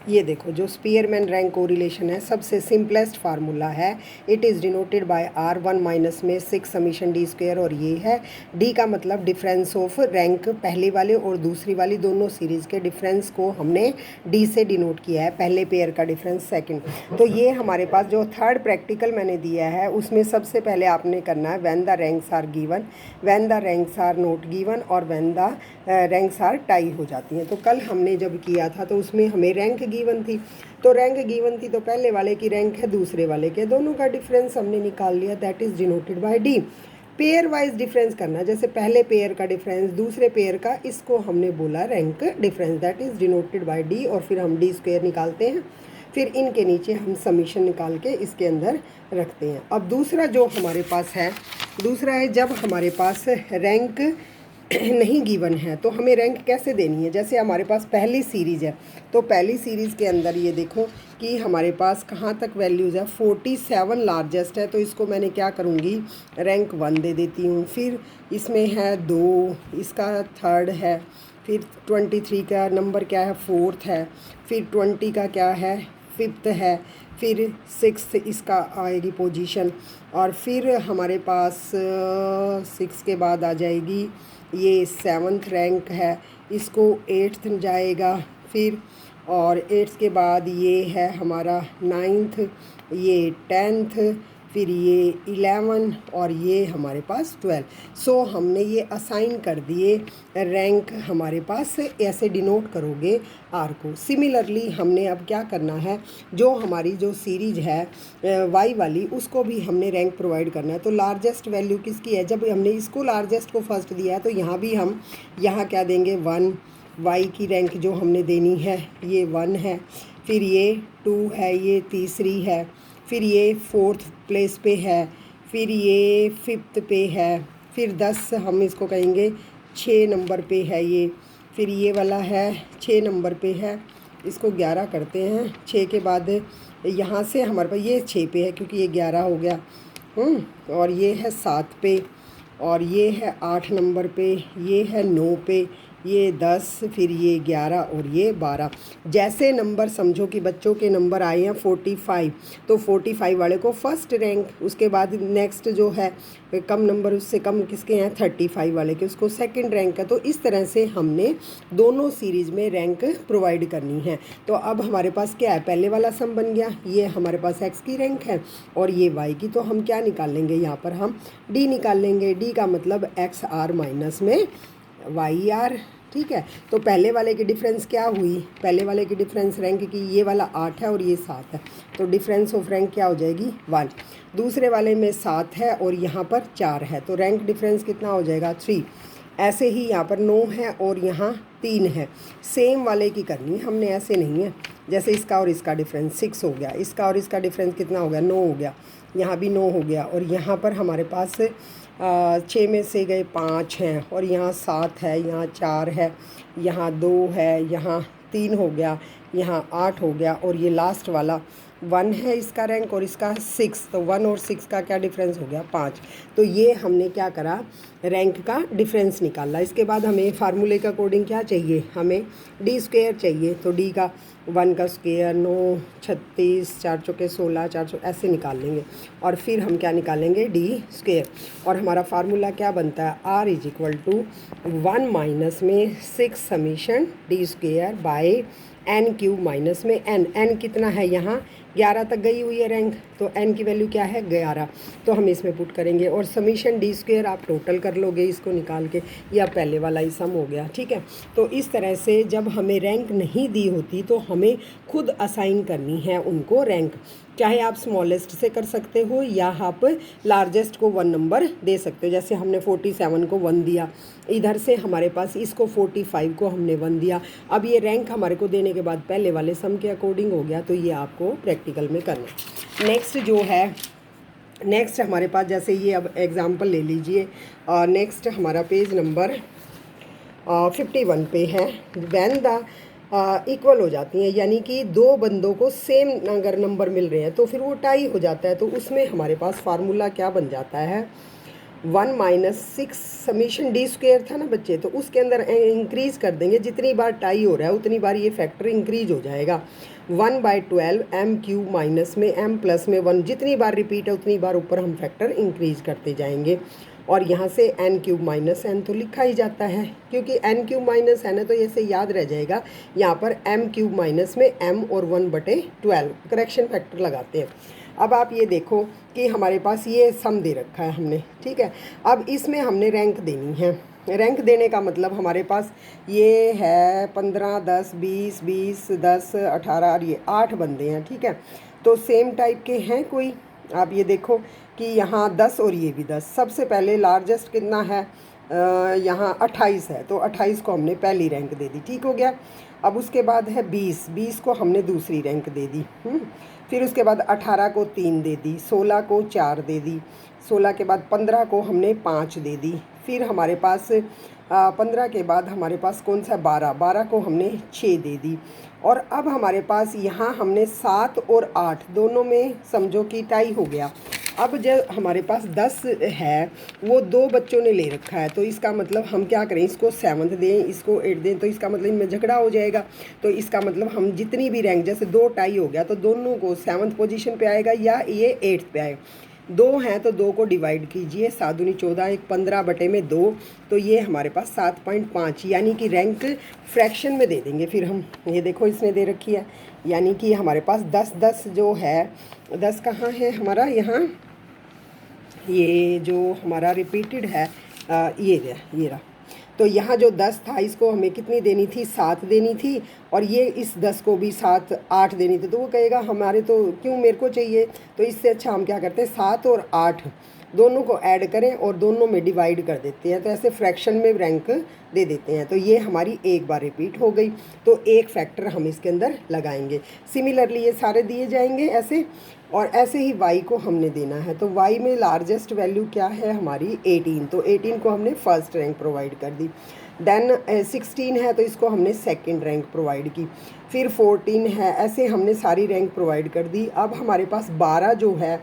ये देखो जो स्पीयरमैन रैंक कोरिलेशन है सबसे सिंपलेस्ट फार्मूला है। It is denoted by R1 minus में 6 समीशन डी स्क्वायर, और ये है डी का मतलब डिफरेंस ऑफ रैंक पहली वाले और दूसरी वाली दोनों सीरीज़ के डिफरेंस को हमने डी से डिनोट किया है, पहले पेयर का डिफरेंस सेकंड। तो ये हमारे पास जो थर्ड प्रैक्टिकल मैंने दिया है उसमें सबसे पहले आपने करना है when the ranks are given, when the ranks are not given और when the ranks are tie हो जाती हैं। तो कल हमने जब किया था तो उसमें हमें रैंक गिवन थी, तो रैंक गिवन थी तो पहले वाले की रैंक है दूसरे वाले के, दोनों का डिफरेंस हमने निकाल लिया, that is denoted by D. Pair wise difference करना, जैसे पहले पेयर का डिफरेंस दूसरे पेयर का, इसको हमने बोला rank difference, that is denoted by D, और फिर हम डी स्क्वायर निकालते हैं, फिर इनके नीचे हम समीशन निकाल के इसके अंदर रखते हैं। अब दूसरा जो हमारे पास है, दूसरा है जब हमारे पास रैंक नहीं गिवन है तो हमें रैंक कैसे देनी है। जैसे हमारे पास पहली सीरीज़ है तो पहली सीरीज़ के अंदर ये देखो कि हमारे पास कहाँ तक वैल्यूज़ है, 47 लार्जेस्ट है, तो इसको मैंने क्या करूँगी, रैंक 1 दे देती हूँ। फिर इसमें है 2, इसका थर्ड है, फिर 23 का नंबर क्या है, फोर्थ है, फिर 20 का क्या है, फिफ्थ है, फिर 6 इसका आएगी पोजीशन, और फिर हमारे पास 6 के बाद आ जाएगी ये 7th रैंक है, इसको 8th जाएगा फिर, और 8th के बाद ये है हमारा 9th, ये 10th, फिर ये 11 और ये हमारे पास 12। सो हमने ये असाइन कर दिए रैंक, हमारे पास ऐसे डिनोट करोगे आर को। सिमिलरली हमने अब क्या करना है, जो हमारी जो सीरीज है वाई वाली उसको भी हमने रैंक प्रोवाइड करना है। तो लार्जेस्ट वैल्यू किसकी है, जब हमने इसको लार्जेस्ट को फर्स्ट दिया है तो यहाँ भी हम यहाँ क्या देंगे 1, वाई की रैंक जो हमने देनी है ये 1 है, फिर ये 2 है, ये तीसरी है, फिर ये 4th प्लेस पे है, फिर ये 5th पे है, फिर 10 हम इसको कहेंगे 6 नंबर पे है ये, फिर ये वाला है 6 नंबर पे है, इसको 11 करते हैं। 6 के बाद यहाँ से हमारे पास ये 6 पे है क्योंकि ये 11 हो गया, और ये है 7 पे, और ये है 8 नंबर पे, ये है 9 पे, ये 10, फिर ये 11 और ये 12। जैसे नंबर समझो कि बच्चों के नंबर आए हैं 45, तो 45 वाले को फर्स्ट रैंक, उसके बाद नेक्स्ट जो है कम नंबर उससे कम किसके हैं 35 वाले के, उसको सेकंड रैंक है। तो इस तरह से हमने दोनों सीरीज़ में रैंक प्रोवाइड करनी है। तो अब हमारे पास क्या है, पहले वाला सम बन गया, ये हमारे पास एक्स की रैंक है और ये वाई की, तो हम क्या निकाल लेंगे, यहाँ पर हम डी निकाल लेंगे। डी का मतलब एक्स आर माइनस में वाई आर, ठीक है। तो पहले वाले की डिफरेंस क्या हुई, पहले वाले की डिफरेंस रैंक की, ये वाला 8 है और ये 7 है, तो डिफरेंस ऑफ रैंक क्या हो जाएगी 1। दूसरे वाले में 7 है और यहाँ पर 4 है, तो रैंक डिफरेंस कितना हो जाएगा 3। ऐसे ही यहाँ पर 9 है और यहाँ 3 है, सेम वाले की करनी है हमने, ऐसे नहीं है। जैसे इसका और इसका डिफरेंस 6 हो गया, इसका और इसका डिफरेंस कितना हो गया 9 हो गया, यहाँ भी 9 हो गया, और यहाँ पर हमारे पास 6 में से गए 5 हैं, और यहाँ 7 है, यहाँ 4 है, यहाँ 2 है, यहाँ 3 हो गया, यहाँ 8 हो गया, और ये लास्ट वाला 1 है इसका रैंक और इसका 6, तो 1 और 6 का क्या डिफरेंस हो गया 5। तो ये हमने क्या करा, रैंक का डिफरेंस निकाला। इसके बाद हमें फार्मूले के अकॉर्डिंग क्या चाहिए, हमें डी स्क्वायर चाहिए, तो डी का 1 का स्क्वायर 9, 36, 4 चौके 16, 4 ऐसे निकाल लेंगे, और फिर हम क्या निकालेंगे डी स्क्वायर, और हमारा फार्मूला क्या बनता है, R is equal to 1 minus में 6 summation D square by N cube minus में एन। एन कितना है, यहाँ 11 तक गई हुई है रैंक, तो एन की वैल्यू क्या है 11, तो हम इसमें पुट करेंगे, और समीशन डी स्क्वायर आप टोटल कर लोगे इसको निकाल के, या पहले वाला ही सम हो गया, ठीक है। तो इस तरह से जब हमें रैंक नहीं दी होती तो हमें खुद असाइन करनी है उनको रैंक, चाहे आप स्मॉलेस्ट से कर सकते हो या आप लार्जेस्ट को 1 नंबर दे सकते हो। जैसे हमने 47 को 1 दिया, इधर से हमारे पास इसको 45 को हमने 1 दिया। अब ये रैंक हमारे को देने के बाद पहले वाले सम के अकॉर्डिंग हो गया, तो ये आपको प्रैक्टिकल में करना। नेक्स्ट जो है, नेक्स्ट हमारे पास जैसे ये अब एग्ज़ाम्पल ले लीजिए, नेक्स्ट हमारा पेज नंबर 51 पे है, व्हेन द इक्वल हो जाती हैं, यानी कि दो बंदों को सेम अगर नंबर मिल रहे हैं तो फिर वो टाई हो जाता है। तो उसमें हमारे पास फार्मूला क्या बन जाता है, 1 माइनस 6 समीशन डी स्क्वेयर था ना बच्चे, तो उसके अंदर इंक्रीज़ कर देंगे, जितनी बार टाई हो रहा है उतनी बार ये फैक्टर इंक्रीज हो जाएगा। 1/12 एम क्यूब माइनस में एम प्लस में 1, जितनी बार रिपीट है उतनी बार ऊपर हम फैक्टर इंक्रीज करते जाएंगे। और यहाँ से एन क्यूब माइनस एन तो लिखा ही जाता है, क्योंकि एन क्यूब माइनस एन है तो ऐसे याद रह जाएगा। यहाँ पर एम क्यूब माइनस में एम और 1/12 करेक्शन फैक्टर लगाते हैं। अब आप ये देखो कि हमारे पास ये सम दे रखा है हमने, ठीक है। अब इसमें हमने रैंक देनी है। रैंक देने का मतलब हमारे पास ये है 15, 10, 20, 20, 10, 18 और ये 8 बंदे हैं, ठीक है। तो सेम टाइप के हैं कोई, आप ये देखो कि यहाँ 10 और ये भी 10। सबसे पहले लार्जेस्ट कितना है, यहाँ 28 है, तो 28 को हमने पहली रैंक दे दी, ठीक हो गया। अब उसके बाद है 20 को हमने दूसरी रैंक दे दी। फिर उसके बाद 18 को 3 दे दी, 16 को 4 दे दी, 16 के बाद 15 को हमने 5 दे दी। फिर हमारे पास 15 के बाद हमारे पास कौन सा 12 को हमने 6 दे दी। और अब हमारे पास यहाँ हमने 7 और 8 दोनों में समझो कि टाई हो गया। अब जब हमारे पास 10 है, वो 2 बच्चों ने ले रखा है, तो इसका मतलब हम क्या करें, इसको 7th दें, इसको 8 दें, तो इसका मतलब इनमें झगड़ा हो जाएगा। तो इसका मतलब हम जितनी भी रैंक, जैसे 2 टाई हो गया तो दोनों को 7th पोजीशन पे आएगा या ये 8th पे आएगा। 2 हैं तो 2 को डिवाइड कीजिए, 7 दूनी 14, एक 15/2, तो ये हमारे पास 7.5, यानी कि रैंक फ्रैक्शन में दे देंगे। फिर हम ये देखो इसने दे रखी है, यानी कि हमारे पास 10 जो है, 10 कहाँ है हमारा, यहाँ ये जो हमारा रिपीटेड है ये रहा। तो यहाँ जो 10 था इसको हमें कितनी देनी थी, 7 देनी थी, और ये इस 10 को भी 7, 8 देनी थी। तो वो कहेगा हमारे तो क्यों मेरे को चाहिए, तो इससे अच्छा हम क्या करते हैं 7 और 8 दोनों को ऐड करें और दोनों में डिवाइड कर देते हैं, तो ऐसे फ्रैक्शन में रैंक दे देते हैं। तो ये हमारी एक बार रिपीट हो गई, तो एक फैक्टर हम इसके अंदर लगाएंगे। सिमिलरली ये सारे दिए जाएंगे ऐसे, और ऐसे ही y को हमने देना है। तो y में लार्जेस्ट वैल्यू क्या है हमारी 18, तो 18 को हमने फर्स्ट रैंक प्रोवाइड कर दी। देन 16 है तो इसको हमने सेकंड रैंक प्रोवाइड की। फिर 14 है, ऐसे हमने सारी रैंक प्रोवाइड कर दी। अब हमारे पास 12 जो है,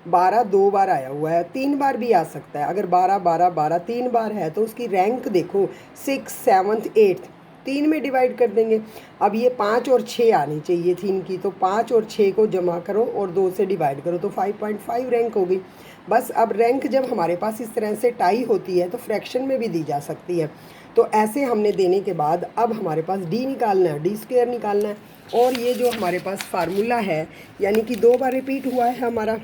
12 2 बार आया हुआ है, 3 बार भी आ सकता है। अगर 12 12 12 3 बार है तो उसकी रैंक देखो 6, 7th 8th 3 में डिवाइड कर देंगे। अब ये 5 और 6 आनी चाहिए थी इनकी, तो 5 और 6 को जमा करो और 2 से डिवाइड करो, तो 5.5 रैंक हो गई। बस अब रैंक जब हमारे पास इस तरह से टाई होती है तो फ्रैक्शन में भी दी जा सकती है। तो ऐसे हमने देने के बाद अब हमारे पास डी निकालना है, डी स्क्वायर निकालना है। और ये जो हमारे पास फार्मूला है, यानी कि 2 बार रिपीट हुआ है हमारा,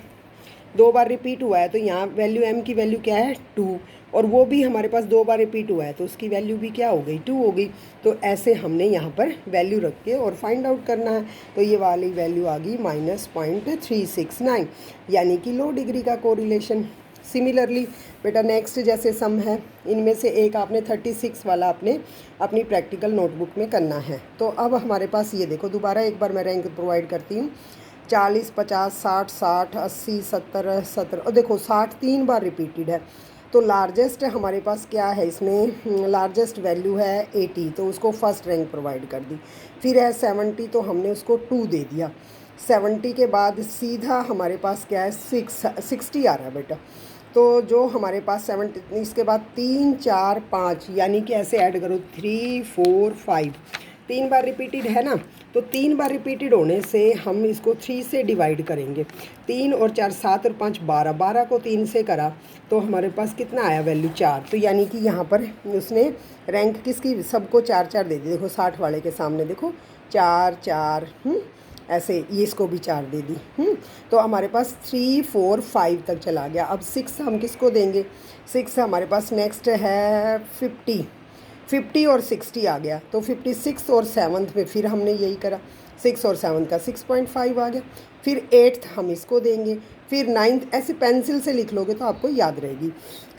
2 बार रिपीट हुआ है, तो यहाँ वैल्यू m की वैल्यू क्या है 2, और वो भी हमारे पास 2 बार रिपीट हुआ है तो उसकी वैल्यू भी क्या हो गई 2 हो गई। तो ऐसे हमने यहाँ पर वैल्यू रख के और फाइंड आउट करना है। तो ये वाली वैल्यू आ गई -0.369, यानी कि लो डिग्री का कोरिलेशन। सिमिलरली बेटा नेक्स्ट जैसे सम है, इनमें से एक आपने 36 वाला आपने अपनी प्रैक्टिकल नोटबुक में करना है। तो अब हमारे पास ये देखो, दोबारा एक बार मैं रैंक प्रोवाइड करती हूँ। 40, 50, 60, 60, 80, 70, 70, और देखो 60 3 बार रिपीटेड है। तो लार्जेस्ट हमारे पास क्या है इसमें, लार्जेस्ट वैल्यू है 80, तो उसको फर्स्ट रैंक प्रोवाइड कर दी। फिर है 70, तो हमने उसको 2 दे दिया। 70 के बाद सीधा हमारे पास क्या है 60 आ रहा है बेटा। तो जो हमारे पास 70, इसके बाद 3 4 5, यानी कि ऐसे ऐड करो 3 4 5, 3 बार रिपीटेड है ना, तो 3 बार रिपीटेड होने से हम इसको 3 से डिवाइड करेंगे। 3 और 4 7 और 5 12, 12 को 3 से करा तो हमारे पास कितना आया वैल्यू 4। तो यानी कि यहाँ पर उसने रैंक किसकी, सबको 4 4 दे दी। देखो 60 वाले के सामने देखो 4 4, ऐसे ये इसको भी 4 दे दी। तो हमारे पास 3 4 5 तक चला गया। अब 6 हम किसको देंगे, 6 हमारे पास नेक्स्ट है 50 और 60 आ गया। तो 56 और 7th में फिर हमने यही करा, 6 और 7 का 6.5 आ गया। फिर 8th हम इसको देंगे, फिर 9th, ऐसे पेंसिल से लिख लोगे तो आपको याद रहेगी।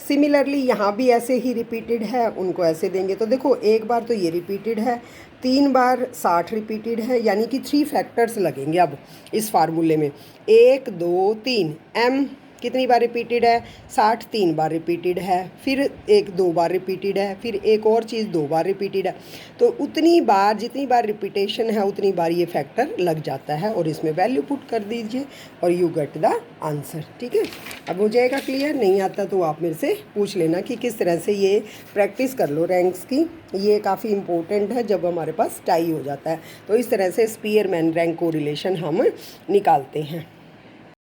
सिमिलरली यहाँ भी ऐसे ही रिपीटेड है, उनको ऐसे देंगे। तो देखो एक बार तो ये रिपीटेड है, 3 बार 60 रिपीटेड है, यानी कि 3 फैक्टर्स लगेंगे अब इस फार्मूले में, 1 2 3 m कितनी बार रिपीटेड है, 60 3 बार रिपीटेड है, फिर एक 2 बार रिपीटेड है, फिर एक और चीज़ 2 बार रिपीटेड है। तो उतनी बार जितनी बार रिपीटेशन है उतनी बार ये फैक्टर लग जाता है और इसमें वैल्यू पुट कर दीजिए और यू गेट द आंसर। ठीक है, अब हो जाएगा क्लियर। नहीं आता तो आप मेरे से पूछ लेना कि किस तरह से ये प्रैक्टिस कर लो रैंक्स की, ये काफ़ी इंपॉर्टेंट है जब हमारे पास टाई हो जाता है। तो इस तरह से स्पीयरमैन रैंक कोरिलेशन हम निकालते हैं।